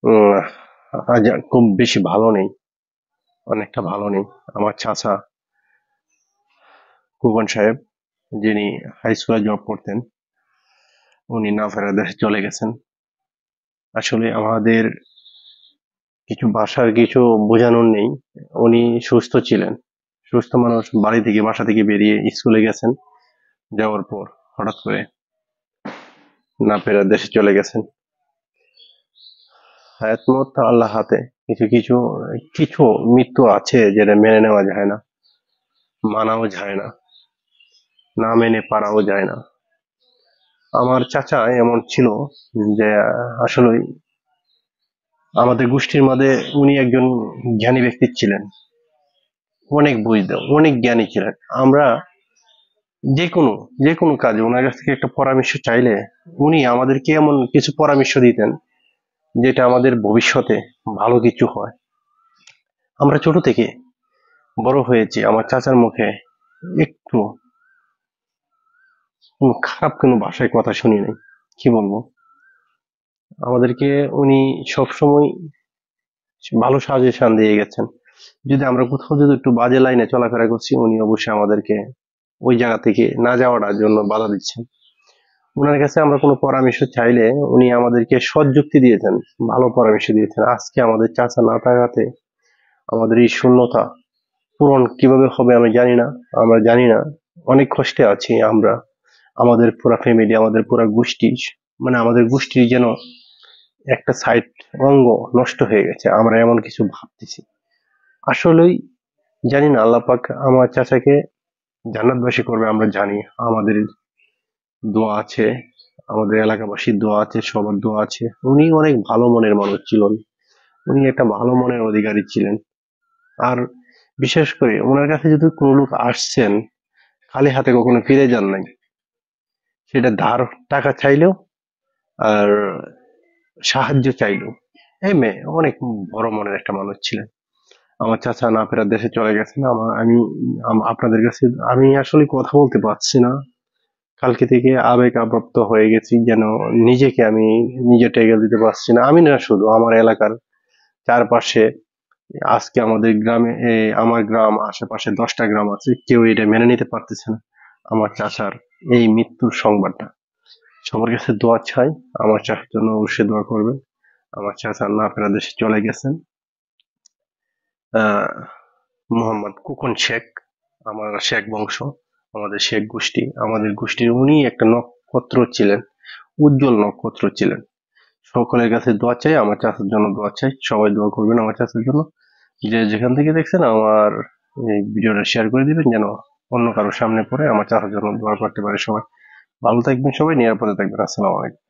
উম, আজ খুব বেশি ভালো নেই, অনেকটা ভালো নেই। আমার চাচা খোকন সাহেব, যিনি হাই স্কুলে জব করতেন, উনি না ফেরা দেশে চলে গেছেন। আসলে আমাদের কিছু বাসার কিছু বোঝানোর নেই। উনি সুস্থ ছিলেন, সুস্থ মানুষ বাড়ি থেকে বাসা থেকে বেরিয়ে স্কুলে গেছেন, যাওয়ার পর হঠাৎ করে না ফেরা দেশে চলে গেছেন। হায়াত মত আল্লাহ হাতে। কিছু কিছু কিছু মৃত্যু আছে যেটা মেনে নেওয়া যায় না, মানাও যায় না, না মেনে পারাও যায় না। আমার চাচা এমন ছিল যে আসলে আমাদের গোষ্ঠীর মধ্যে উনি একজন জ্ঞানী ব্যক্তি ছিলেন, অনেক বুঝতেন, অনেক জ্ঞানী ছিলেন। আমরা যে কোনো যে কোনো কাজে ওনার কাছ থেকে একটা পরামর্শ চাইলে উনি আমাদেরকে এমন কিছু পরামর্শ দিতেন যেটা আমাদের ভবিষ্যতে ভালো কিছু হয়। আমরা ছোট থেকে বড় হয়েছি, আমার চাচার মুখে একটু খারাপ কোনো ভাষায় কথা শুনি নাই। কি বলবো, আমাদেরকে উনি সবসময় ভালো সাজেশন দিয়ে গেছেন। যদি আমরা কোথাও যদি একটু বাজে লাইনে চলাফেরা করছি, উনি অবশ্যই আমাদেরকে ওই জায়গা থেকে না যাওয়ার জন্য বাধা দিচ্ছেন। উনার কাছে আমরা কোনো পরামর্শ চাইলে উনি আমাদেরকে সৎ যুক্তি দিয়েছেন, ভালো পরামর্শ দিয়েছেন। আজকে আমাদের চাচা না থাকাতে আমাদের এই শূন্যতা পূরণ কিভাবে হবে আমি জানি না, আমরা জানি না। অনেক কষ্টে আছি আমরা, আমাদের পুরা ফ্যামিলি, আমাদের পুরা গোষ্ঠী, মানে আমাদের গোষ্ঠীর যেন একটা সাইড অঙ্গ নষ্ট হয়ে গেছে, আমরা এমন কিছু ভাবতেছি। আসলেই জানি না, আল্লাহ পাক আমার চাচাকে জান্নাতবাসী করবে আমরা জানি। আমাদের দোয়া আছে, আমাদের এলাকাবাসীর দোয়া আছে, সবার দোয়া আছে। উনি অনেক ভালো মনের মানুষ ছিলেন, উনি একটা ভালো মনের অধিকারী ছিলেন। আর বিশেষ করে ওনার কাছে যদি কোনো লোক আসছেন, খালি হাতে কখনো ফিরে যান নাই। সেটা ধার টাকা চাইলেও আর সাহায্য চাইলেও। এই মেয়ে অনেক বড় মনের একটা মানুষ ছিলেন। আমার চাচা না ফেরার দেশে চলে গেছেন। আপনাদের কাছে আমি আসলে কথা বলতে পারছি না। কালকে থেকে আবেগ আপ্লুত হয়ে গেছি, যেন নিজেকে আমি নিজে টেক্কেল দিতে পারছি না। আমি না, শুধু আমার এলাকার চারপাশে, আজকে আমাদের গ্রামে আমার গ্রাম আশেপাশে 10টা গ্রাম আছে, কেউ এটা মেনে নিতে পারতেছে না আমার চাচার এই মৃত্যুর সংবাদটা। সবার কাছে দোয়া চাই, আমার চাচার জন্য অবশ্যই দোয়া করবেন। আমার চাচা না ফেরা দেশে চলে গেছেন। আহ মোহাম্মদ কুকন শেখ, আমার শেখ বংশ, আমাদের শেখ গোষ্ঠী, আমাদের গোষ্ঠীর উনি একটা নক্ষত্র ছিলেন, উজ্জ্বল নক্ষত্র ছিলেন। সকলের কাছে দোয়া চাই, আমার চাচার জন্য দোয়া চাই, সবাই দোয়া করবেন আমার চাচার জন্য। যে যেখান থেকে দেখছেন আমার এই ভিডিওটা শেয়ার করে দিবেন, যেন অন্য কারোর সামনে পড়ে আমার চাচার জন্য দোয়া করতে পারে সবাই। ভালো থাকবেন সবাই, নিরাপদে থাকবেন। আসসালামু আলাইকুম।